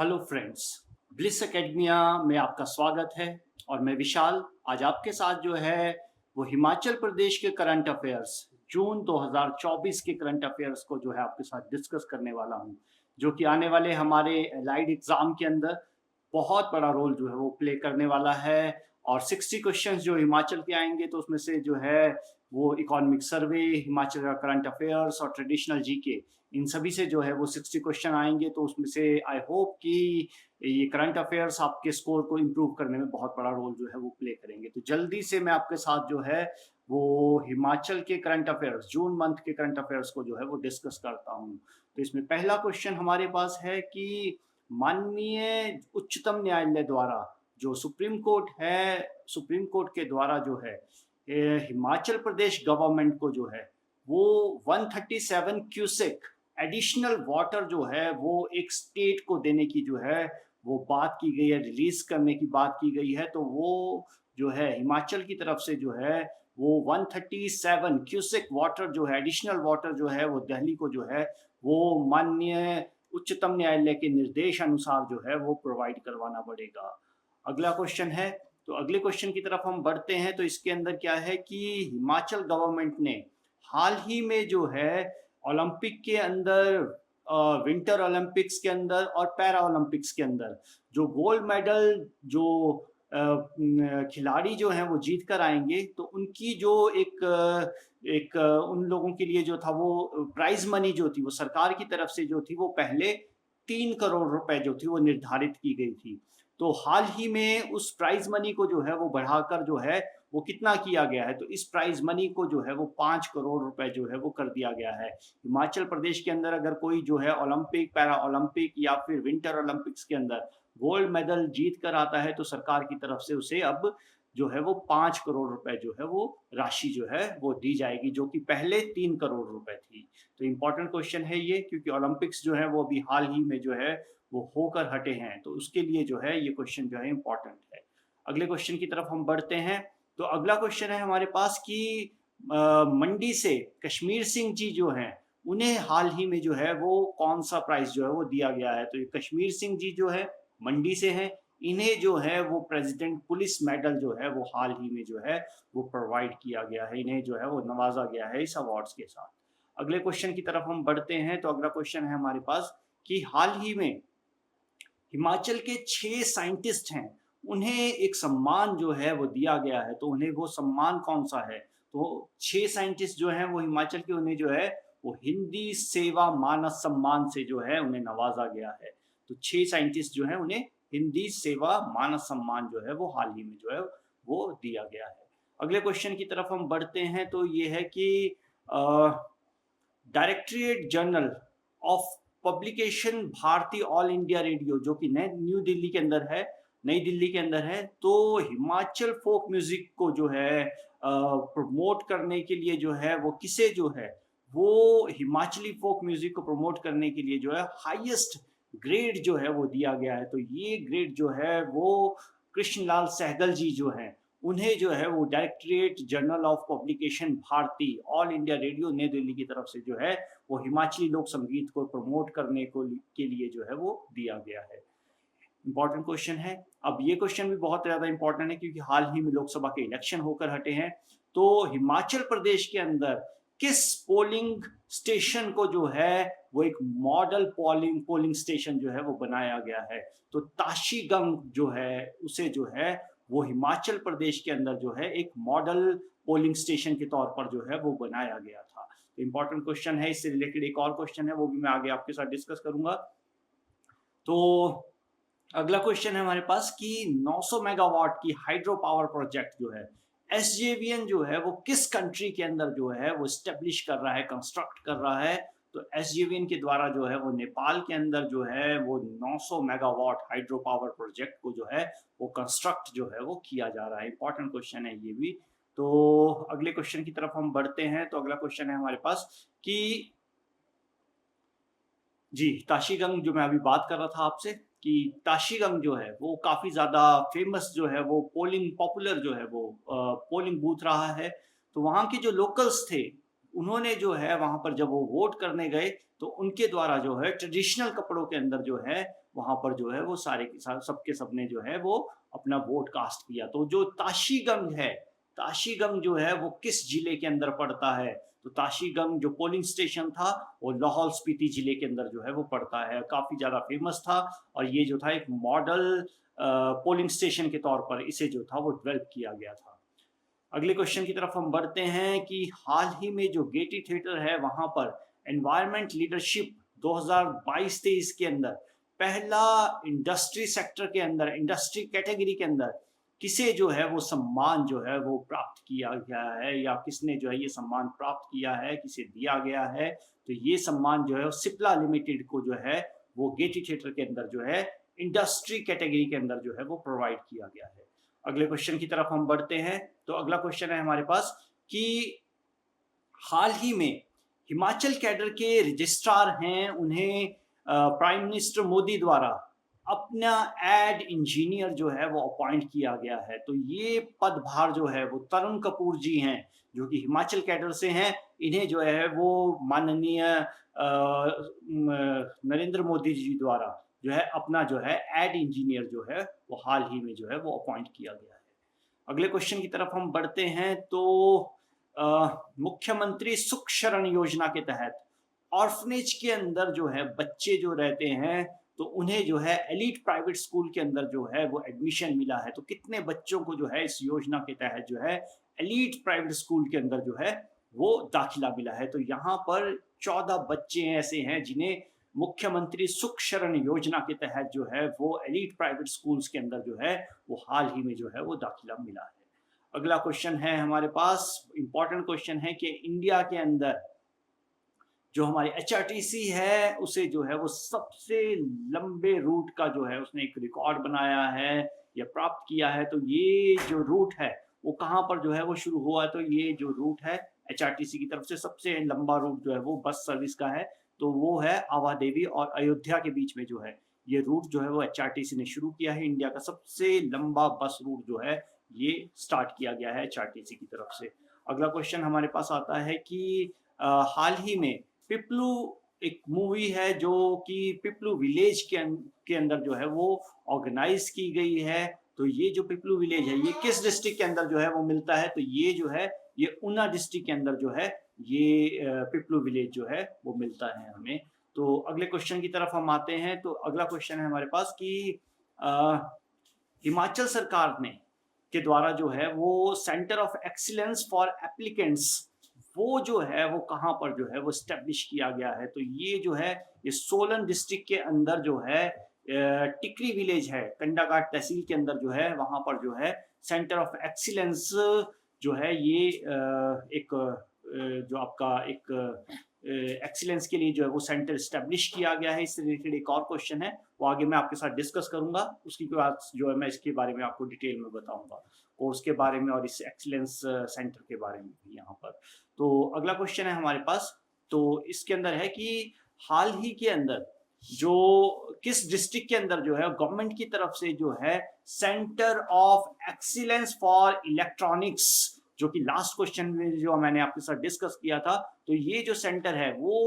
Hello friends, bliss academia में आपका स्वागत है। और मैं विशाल आज आपके साथ जो है वो हिमाचल प्रदेश के करंट अफेयर्स जून 2024 के करंट अफेयर्स को जो है आपके साथ डिस्कस करने वाला हूं, जो कि आने वाले हमारे एलाइड एग्जाम के अंदर बहुत बड़ा रोल जो है वो प्ले करने वाला है। और 60 क्वेश्चंस जो हिमाचल के आएंगे तो उसमें से जो है वो इकोनॉमिक सर्वे, हिमाचल का करंट अफेयर्स और ट्रेडिशनल जीके, इन सभी से जो है वो 60 क्वेश्चन आएंगे। तो उसमें से आई होप कि ये करंट अफेयर्स आपके स्कोर को इम्प्रूव करने में बहुत बड़ा रोल जो है वो प्ले करेंगे। तो जल्दी से मैं आपके साथ जो है वो हिमाचल के करंट अफेयर्स, जून मंथ के करंट अफेयर्स को जो है वो डिस्कस करता हूँ। तो इसमें पहला क्वेश्चन हमारे पास है कि माननीय उच्चतम न्यायालय द्वारा जो सुप्रीम कोर्ट है, सुप्रीम कोर्ट के द्वारा जो है हिमाचल प्रदेश गवर्नमेंट को जो है वो 137 क्यूसेक एडिशनल वाटर जो है वो एक स्टेट को देने की जो है वो बात की गई है, रिलीज करने की बात की गई है। तो वो जो है हिमाचल की तरफ से जो है वो 137 क्यूसेक वाटर जो है, एडिशनल वाटर जो है वो दिल्ली को जो है वो माननीय उच्चतम न्यायालय के निर्देश अनुसार जो है वो प्रोवाइड करवाना पड़ेगा। अगला क्वेश्चन है, तो अगले क्वेश्चन की तरफ हम बढ़ते हैं। तो इसके अंदर क्या है कि हिमाचल गवर्नमेंट ने हाल ही में जो है ओलंपिक के अंदर, विंटर ओलंपिक्स के अंदर और पैरा ओलंपिक्स के अंदर जो गोल्ड मेडल जो खिलाड़ी जो हैं वो जीत कर आएंगे, तो उनकी जो एक उन लोगों के लिए जो था वो प्राइज मनी जो थी वो सरकार की तरफ से जो थी वो पहले 3 करोड़ रुपए जो थी वो निर्धारित की गई थी। तो हाल ही में उस प्राइज मनी को जो है वो बढ़ाकर जो है वो कितना किया गया है, तो इस प्राइज मनी को जो है वो 5 करोड़ रुपए जो है वो कर दिया गया है। हिमाचल प्रदेश के अंदर अगर कोई जो है ओलंपिक, पैरा ओलंपिक या फिर विंटर ओलंपिक्स के अंदर गोल्ड मेडल जीत कर आता है तो सरकार की तरफ से उसे अब जो है वो 5 करोड़ रुपए जो है वो राशि जो है वो दी जाएगी, जो कि पहले 3 करोड़ रुपए थी। तो इम्पोर्टेंट क्वेश्चन है ये, क्योंकि ओलंपिक्स जो है वो अभी हाल ही में जो है वो होकर हटे हैं, तो उसके लिए जो है ये क्वेश्चन जो है इम्पोर्टेंट है। अगले क्वेश्चन की तरफ हम बढ़ते हैं। तो अगला क्वेश्चन है हमारे पास कि मंडी से कश्मीर सिंह जी जो हैं उन्हें हाल ही में जो है वो कौन सा प्राइज जो है वो दिया गया है। तो ये कश्मीर सिंह जी जो है मंडी से हैं, इन्हें जो है वो प्रेसिडेंट पुलिस मेडल जो है वो हाल ही में जो है वो प्रोवाइड किया गया है, इन्हें जो है वो नवाजा गया है इस अवार्ड्स के साथ। अगले क्वेश्चन की तरफ हम बढ़ते हैं। तो अगला क्वेश्चन है हमारे पास कि हाल ही में हिमाचल के 6 साइंटिस्ट हैं, उन्हें एक सम्मान जो है वो दिया गया है। तो उन्हें वो सम्मान कौन सा है, तो 6 साइंटिस्ट जो हैं वो हिमाचल के, उन्हें जो है वो हिंदी सेवा मानस सम्मान से जो है उन्हें नवाजा गया है। तो 6 साइंटिस्ट जो हैं उन्हें हिंदी सेवा मानस सम्मान जो है वो हाल ही में जो है वो दिया गया है। अगले क्वेश्चन की तरफ हम बढ़ते हैं। तो ये है कि directorate general of publication Bharati all India radio, जो कि न्यू दिल्ली के अंदर है, नई दिल्ली के अंदर है, तो हिमाचल फोक म्यूजिक को जो है प्रमोट करने के लिए जो है वो किसे जो है वो हिमाचली फोक म्यूजिक को प्रमोट करने के लिए जो है हाईएस्ट ग्रेड जो है वो दिया गया है। तो ये ग्रेड जो है वो कृष्णलाल सहगल जी जो हैं उन्हें जो है वो directorate general of publication Bharati all India radio नई दिल्ली की तरफ से जो है वो हिमाचली लोक संगीत को प्रमोट करने को के लिए जो है वो दिया गया है। इंपॉर्टेंट क्वेश्चन है। अब ये क्वेश्चन भी बहुत ज़्यादा इंपॉर्टेंट है क्योंकि हाल ही में लोकसभा के इलेक्शन होकर हटे हैं। तो हिमाचल प्रदेश के अंदर किस पोलिंग स्टेशन को जो है वो एक मॉडल पोलिंग स्टेशन जो है वो बनाया गया है। तो ताशीगंग जो है उसे जो है वो हिमाचल प्रदेश के अंदर जो है एक मॉडल पोलिंग स्टेशन के तौर पर जो है वो बनाया गया था। तो इंपॉर्टेंट क्वेश्चन है, इससे रिलेटेड एक और क्वेश्चन है वो भी मैं आगे आपके साथ डिस्कस करूंगा। तो अगला क्वेश्चन है हमारे पास कि 900 मेगावाट की हाइड्रो पावर प्रोजेक्ट जो है एसजेवीएन जो है वो किस कंट्री के अंदर जो है वो स्टेब्लिश कर रहा है, कंस्ट्रक्ट कर रहा है। तो एसजेवीएन के द्वारा जो है वो नेपाल के अंदर जो है वो 900 मेगावाट हाइड्रो पावर प्रोजेक्ट को जो है वो कंस्ट्रक्ट जो है वो किया जा रहा है। इंपॉर्टेंट क्वेश्चन है ये भी। तो अगले क्वेश्चन की तरफ हम बढ़ते हैं। तो अगला क्वेश्चन है हमारे पास कि जी ताशीगंग, जो मैं अभी बात कर रहा था आपसे कि ताशीगंग जो है वो काफ़ी ज़्यादा फेमस जो है वो पोलिंग पॉपुलर जो है वो पोलिंग बूथ रहा है। तो वहाँ के जो लोकल्स थे उन्होंने जो है वहाँ पर जब वो वोट करने गए तो उनके द्वारा जो है ट्रेडिशनल कपड़ों के अंदर जो है वहाँ पर जो है वो सारे के सारे सबके सबने जो है वो अपना वोट कास्ट किया। तो जो ताशीगंज है, ताशीगंज जो है वो किस जिले के अंदर पड़ता है? तो ताशीगंज जो पोलिंग स्टेशन था वो लाहौल स्पीति जिले के अंदर जो है वो पड़ता है। काफ़ी ज़्यादा फेमस था और ये जो था एक मॉडल पोलिंग स्टेशन के तौर पर इसे जो था वो डेवलप किया गया था। अगले क्वेश्चन की तरफ हम बढ़ते हैं कि हाल ही में जो गेटी थिएटर है वहाँ पर एनवायरमेंट लीडरशिप 2022-23 के अंदर पहला इंडस्ट्री सेक्टर के अंदर, इंडस्ट्री कैटेगरी के अंदर किसे जो है वो सम्मान जो है वो प्राप्त किया गया है, या किसने जो है ये सम्मान प्राप्त किया है, किसे दिया गया है? तो ये सम्मान जो है सिप्ला लिमिटेड को जो है वो गेटी थिएटर के अंदर जो है इंडस्ट्री कैटेगरी के अंदर जो है वो प्रोवाइड किया गया है। अगले क्वेश्चन की तरफ हम बढ़ते हैं। तो अगला क्वेश्चन है हमारे पास कि हाल ही में हिमाचल कैडर के रजिस्ट्रार हैं, उन्हें प्राइम मिनिस्टर मोदी द्वारा अपना एड इंजीनियर जो है वो अपॉइंट किया गया है। तो ये पदभार जो है वो तरुण कपूर जी हैं जो कि हिमाचल कैडर से हैं। इन्हें जो है वो माननीय नरेंद्र मोदी जी द्वारा जो है अपना जो है एड इंजीनियर जो है वो हाल ही में जो है वो अपॉइंट किया गया है। अगले क्वेश्चन की तरफ हम बढ़ते हैं। तो मुख्यमंत्री सुख शरण योजना के तहत ऑर्फनेज के अंदर जो है बच्चे जो रहते हैं तो उन्हें जो है एलीट प्राइवेट स्कूल के अंदर जो है वो एडमिशन मिला है। तो कितने बच्चों को जो है इस योजना के तहत जो है एलीट प्राइवेट स्कूल के अंदर जो है वो दाखिला मिला है? तो यहाँ पर 14 बच्चे ऐसे हैं जिन्हें मुख्यमंत्री सुख शरण योजना के तहत जो है वो एलीट प्राइवेट स्कूल्स के अंदर जो है वो हाल ही में जो है वो दाखिला मिला है। अगला क्वेश्चन है हमारे पास, इंपॉर्टेंट क्वेश्चन है कि इंडिया के अंदर जो हमारी एचआरटीसी है उसे जो है वो सबसे लंबे रूट का जो है उसने एक रिकॉर्ड बनाया है या प्राप्त किया है। तो ये जो रूट है वो कहाँ पर जो है वो शुरू हुआ? तो ये जो रूट है एचआरटीसी की तरफ से सबसे लंबा रूट जो है वो बस सर्विस का है, तो वो है आवादेवी और अयोध्या के बीच में जो है ये रूट जो है वो एचआरटीसी ने शुरू किया है। इंडिया का सबसे लंबा बस रूट जो है ये स्टार्ट किया गया है एचआरटीसी की तरफ से। अगला क्वेश्चन हमारे पास आता है कि हाल ही में पिपलू एक मूवी है जो कि पिपलू विलेज के अंदर जो है वो ऑर्गेनाइज की गई है। तो ये जो पिपलू विलेज है ये किस डिस्ट्रिक्ट के अंदर जो है वो मिलता है? तो ये जो है ये ऊना डिस्ट्रिक्ट के अंदर जो है ये पिपलू विलेज जो है वो मिलता है हमें। तो अगले क्वेश्चन की तरफ हम आते हैं। तो अगला क्वेश्चन है हमारे पास कि हिमाचल सरकार ने के द्वारा जो है वो centre of excellence for applicants वो जो है वो कहाँ पर जो है वो स्टैब्लिश किया गया है? तो ये जो है ये सोलन डिस्ट्रिक्ट के अंदर जो है टिकरी विलेज है, कंडाघाट तहसील के अंदर जो है वहाँ पर जो है सेंटर ऑफ एक्सीलेंस जो है ये एक जो आपका एक एक्सीलेंस के लिए जो है वो सेंटर स्टैब्लिश किया गया है। इससे रिलेटेड एक और क्वेश्चन है वो आगे मैं आपके साथ डिस्कस करूंगा, उसकी बाद जो है मैं इसके बारे में आपको डिटेल में बताऊंगा, कोर्स के बारे में और इस एक्सीलेंस सेंटर के बारे में भी यहाँ पर। तो अगला क्वेश्चन है हमारे पास, तो इसके अंदर है कि हाल ही के अंदर जो किस डिस्ट्रिक्ट के अंदर जो है गवर्नमेंट की तरफ से जो है centre of excellence for electronics, जो कि लास्ट क्वेश्चन में जो मैंने आपके साथ डिस्कस किया था, तो ये जो सेंटर है वो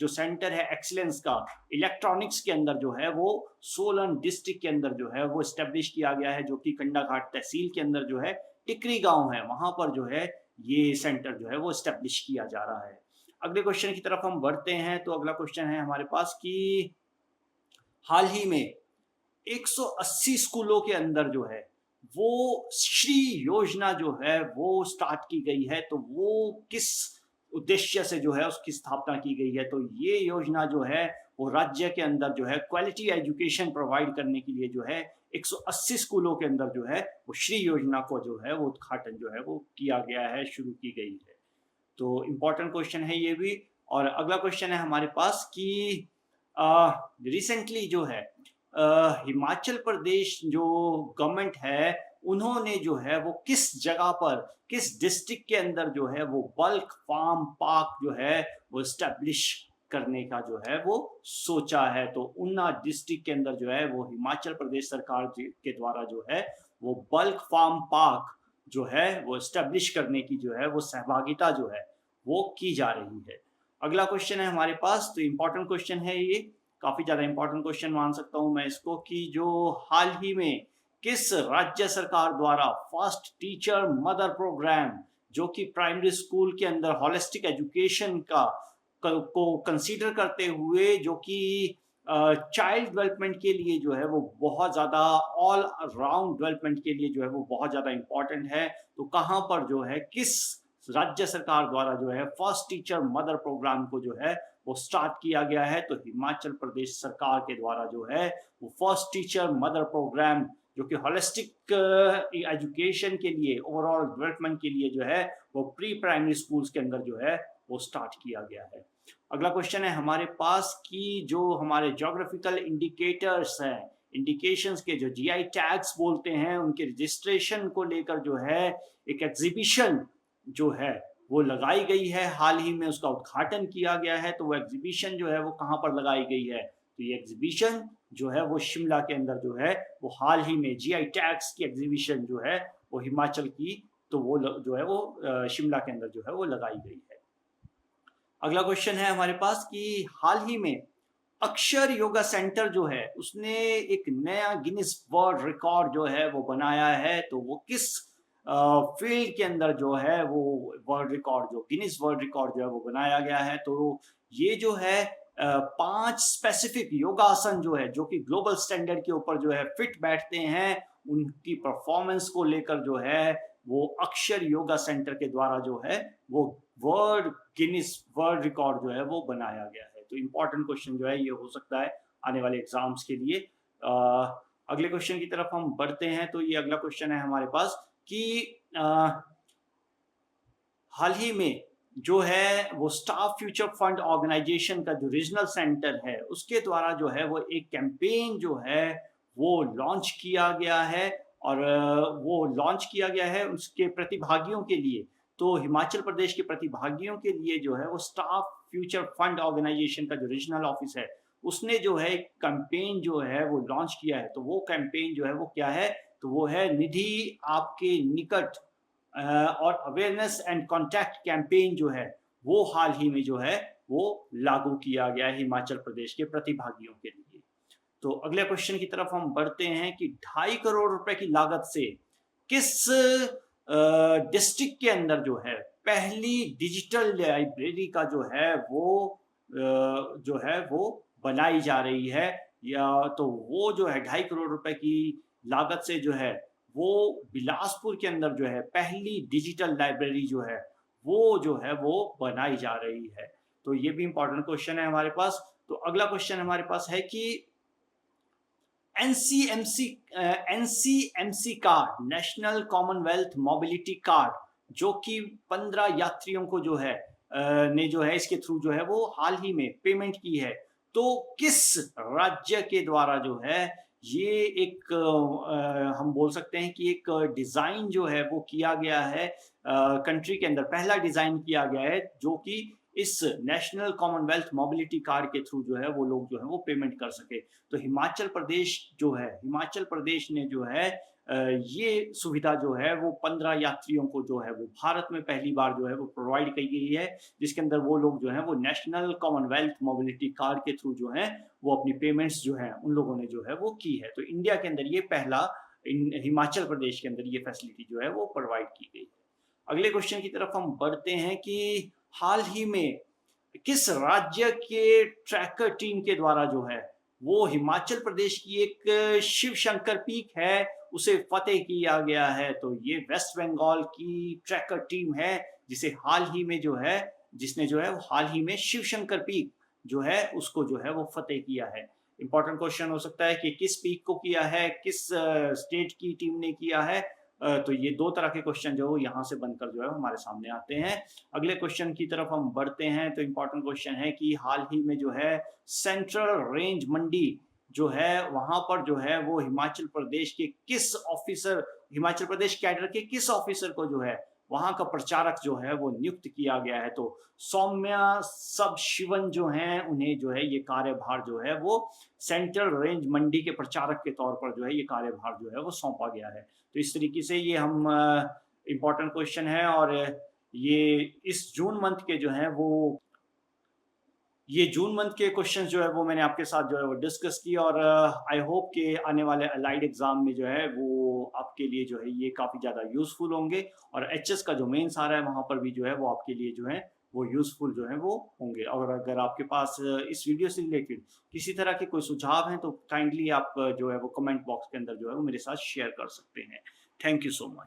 जो सेंटर है एक्सीलेंस का इलेक्ट्रॉनिक्स के अंदर जो है वो सोलन डिस्ट्रिक्ट के अंदर जो है वो स्टेब्लिश किया गया है, जो कि कंडाघाट तहसील के अंदर जो है टिकरी गांव है वहां पर जो है ये सेंटर जो है वो स्टेब्लिश किया जा रहा है। अगले क्वेश्चन की तरफ हम बढ़ते हैं। तो अगला क्वेश्चन है हमारे पास कि हाल ही में 180 स्कूलों के अंदर जो है वो श्री योजना जो है वो स्टार्ट की गई है। तो वो किस उद्देश्य से जो है उसकी स्थापना की गई है? तो ये योजना जो है वो राज्य के अंदर जो है क्वालिटी एजुकेशन प्रोवाइड करने के लिए जो है 180 स्कूलों के अंदर जो है वो श्री योजना को जो है वो उद्घाटन जो है वो किया गया है, शुरू की गई है। तो इम्पोर्टेंट क्वेश्चन है ये भी। और अगला क्वेश्चन है हमारे पास कि रिसेंटली जो है हिमाचल प्रदेश जो गवर्नमेंट है उन्होंने जो है वो किस जगह पर, किस डिस्ट्रिक्ट के अंदर जो है वो बल्क फार्म पार्क जो है वो स्टैब्लिश करने का जो है वो सोचा है? तो ऊना डिस्ट्रिक्ट के अंदर जो है वो हिमाचल प्रदेश सरकार के द्वारा जो है वो बल्क फार्म पार्क जो है वो स्टैब्लिश करने की जो है वो सहभागिता जो है वो की जा रही है। अगला क्वेश्चन है हमारे पास, तो इम्पोर्टेंट क्वेश्चन है ये, काफी ज्यादा इम्पोर्टेंट क्वेश्चन मान सकता हूं मैं इसको, कि जो हाल ही में किस राज्य सरकार द्वारा फर्स्ट टीचर मदर प्रोग्राम, जो कि प्राइमरी स्कूल के अंदर होलिस्टिक एजुकेशन को कंसीडर करते हुए, जो कि चाइल्ड डेवलपमेंट के लिए जो है वो बहुत ज़्यादा, ऑल राउंड डेवलपमेंट के लिए जो है वो बहुत ज़्यादा इम्पोर्टेंट है, तो कहाँ पर जो है, किस राज्य सरकार द्वारा जो है फर्स्ट टीचर मदर प्रोग्राम को जो है वो स्टार्ट किया गया है? तो हिमाचल प्रदेश सरकार के द्वारा जो है वो फर्स्ट टीचर मदर प्रोग्राम, जो कि होलिस्टिक एजुकेशन के लिए, ओवरऑल डेवलपमेंट के लिए जो है वो प्री प्राइमरी स्कूल्स के अंदर जो है वो स्टार्ट किया गया है। अगला क्वेश्चन है हमारे पास कि जो हमारे ज्योग्राफिकल इंडिकेटर्स हैं, इंडिकेशंस के जो जीआई टैग्स बोलते हैं, उनके रजिस्ट्रेशन को लेकर जो है एक एग्जीबिशन जो है वो लगाई गई है, हाल ही में उसका उद्घाटन किया गया है। तो वो एग्जीबिशन जो है वो कहाँ पर लगाई गई है? तो ये एग्जीबिशन जो है वो शिमला के अंदर जो है वो हाल ही में जीआई टैग्स की एग्जीबिशन जो है वो हिमाचल की, तो वो जो है वो शिमला के अंदर जो है वो लगाई गई है। अगला क्वेश्चन है हमारे पास कि हाल ही में अक्षर योगा सेंटर जो है उसने एक नया गिनीज वर्ल्ड रिकॉर्ड जो है वो बनाया है, तो वो किस फील्ड के अंदर जो है वो वर्ल्ड रिकॉर्ड, जो गिनीज वर्ल्ड रिकॉर्ड जो है वो बनाया गया है? तो ये जो है 5 स्पेसिफिक योगासन जो है, जो कि ग्लोबल स्टैंडर्ड के ऊपर जो है फिट बैठते हैं, उनकी परफॉर्मेंस को लेकर जो है वो अक्षर योगा सेंटर के द्वारा जो है वो वर्ल्ड गिनीज वर्ल्ड रिकॉर्ड जो है वो बनाया गया है। तो इम्पोर्टेंट क्वेश्चन जो है ये हो सकता है आने वाले एग्जाम्स के लिए। अगले क्वेश्चन की तरफ हम बढ़ते हैं, तो ये अगला क्वेश्चन है हमारे पास कि हाल ही में जो है वो स्टाफ फ्यूचर फंड ऑर्गेनाइजेशन का जो रीजनल सेंटर है उसके द्वारा जो है वो एक कैंपेन जो है वो लॉन्च किया गया है, और वो लॉन्च किया गया है उसके प्रतिभागियों के लिए। तो हिमाचल प्रदेश के प्रतिभागियों के लिए जो है वो स्टाफ फ्यूचर फंड ऑर्गेनाइजेशन का जो रीजनल ऑफिस है उसने जो है एक कैंपेन जो है वो लॉन्च किया है। तो वो कैंपेन जो है वो क्या है? तो वो है निधि आपके निकट, और अवेयरनेस एंड कॉन्टैक्ट कैंपेन जो है वो हाल ही में जो है वो लागू किया गया है हिमाचल प्रदेश के प्रतिभागियों के लिए। तो अगले क्वेश्चन की तरफ हम बढ़ते हैं कि 2.5 करोड़ रुपए की लागत से किस डिस्ट्रिक्ट के अंदर जो है पहली डिजिटल लाइब्रेरी का जो है वो बनाई जा रही है? या तो वो जो है 2.5 करोड़ रुपए की लागत से जो है वो बिलासपुर के अंदर जो है पहली डिजिटल लाइब्रेरी जो है वो बनाई जा रही है। तो ये भी इंपॉर्टेंट क्वेश्चन है हमारे पास। तो अगला क्वेश्चन हमारे पास है कि NCMC card, national Commonwealth mobility card, जो कि 15 यात्रियों को जो है ने जो है इसके थ्रू जो है वो हाल ही में पेमेंट की है, तो किस राज्य के द्वारा जो है ये एक हम बोल सकते हैं कि एक डिजाइन जो है वो किया गया है, कंट्री के अंदर पहला डिजाइन किया गया है, जो कि इस नेशनल कॉमनवेल्थ मोबिलिटी कार्ड के थ्रू जो है वो लोग जो है वो पेमेंट कर सके। तो हिमाचल प्रदेश ने जो है ये सुविधा जो है वो 15 यात्रियों को जो है वो भारत में पहली बार जो है वो प्रोवाइड की गई है, जिसके अंदर वो लोग जो है वो नेशनल कॉमनवेल्थ मोबिलिटी कार्ड के थ्रू जो है वो अपनी पेमेंट्स जो है उन लोगों ने जो है वो की है। तो इंडिया के अंदर ये पहला, हिमाचल प्रदेश के अंदर ये फैसिलिटी जो है वो प्रोवाइड की गई है। अगले क्वेश्चन की तरफ हम बढ़ते हैं कि हाल ही में किस राज्य के ट्रैकर टीम के द्वारा जो है वो हिमाचल प्रदेश की एक शिव शंकर पीक है उसे फतेह किया गया है? तो ये वेस्ट बंगाल की ट्रैकर टीम है जिसने जो है हाल ही में शिव शंकर पीक जो है उसको जो है वो फतेह किया है। इंपॉर्टेंट क्वेश्चन हो सकता है कि किस पीक को किया है, किस स्टेट की टीम ने किया है? तो ये दो तरह के क्वेश्चन जो यहाँ से बनकर जो है हमारे सामने आते हैं। अगले क्वेश्चन की तरफ हम बढ़ते हैं, तो इम्पोर्टेंट क्वेश्चन है कि हाल ही में जो है सेंट्रल रेंज मंडी जो है वहां पर जो है वो हिमाचल प्रदेश कैडर के किस ऑफिसर को जो है वहां का प्रचारक जो है वो नियुक्त किया गया है? तो सौम्या सब शिवन जो हैं उन्हें जो है ये कार्यभार जो है वो सेंट्रल रेंज मंडी के प्रचारक के तौर पर जो है ये कार्यभार जो है वो सौंपा गया है। तो इस तरीके से ये हम इम्पोर्टेंट क्वेश्चन है, और ये इस जून मंथ के जो है वो ये जून मंथ के क्वेश्चंस जो है वो मैंने आपके साथ जो है वो डिस्कस किए, और आई होप कि आने वाले अलाइड एग्जाम में जो है वो आपके लिए जो है ये काफ़ी ज़्यादा यूज़फुल होंगे, और एचएस का जो मेंस आ रहा है वहाँ पर भी जो है वो आपके लिए जो है वो यूज़फुल जो है वो होंगे। और अगर आपके पास इस वीडियो से रिलेटेड किसी तरह के कोई सुझाव हैं तो काइंडली आप जो है वो कमेंट बॉक्स के अंदर जो है वो मेरे साथ शेयर कर सकते हैं। Thank you so much.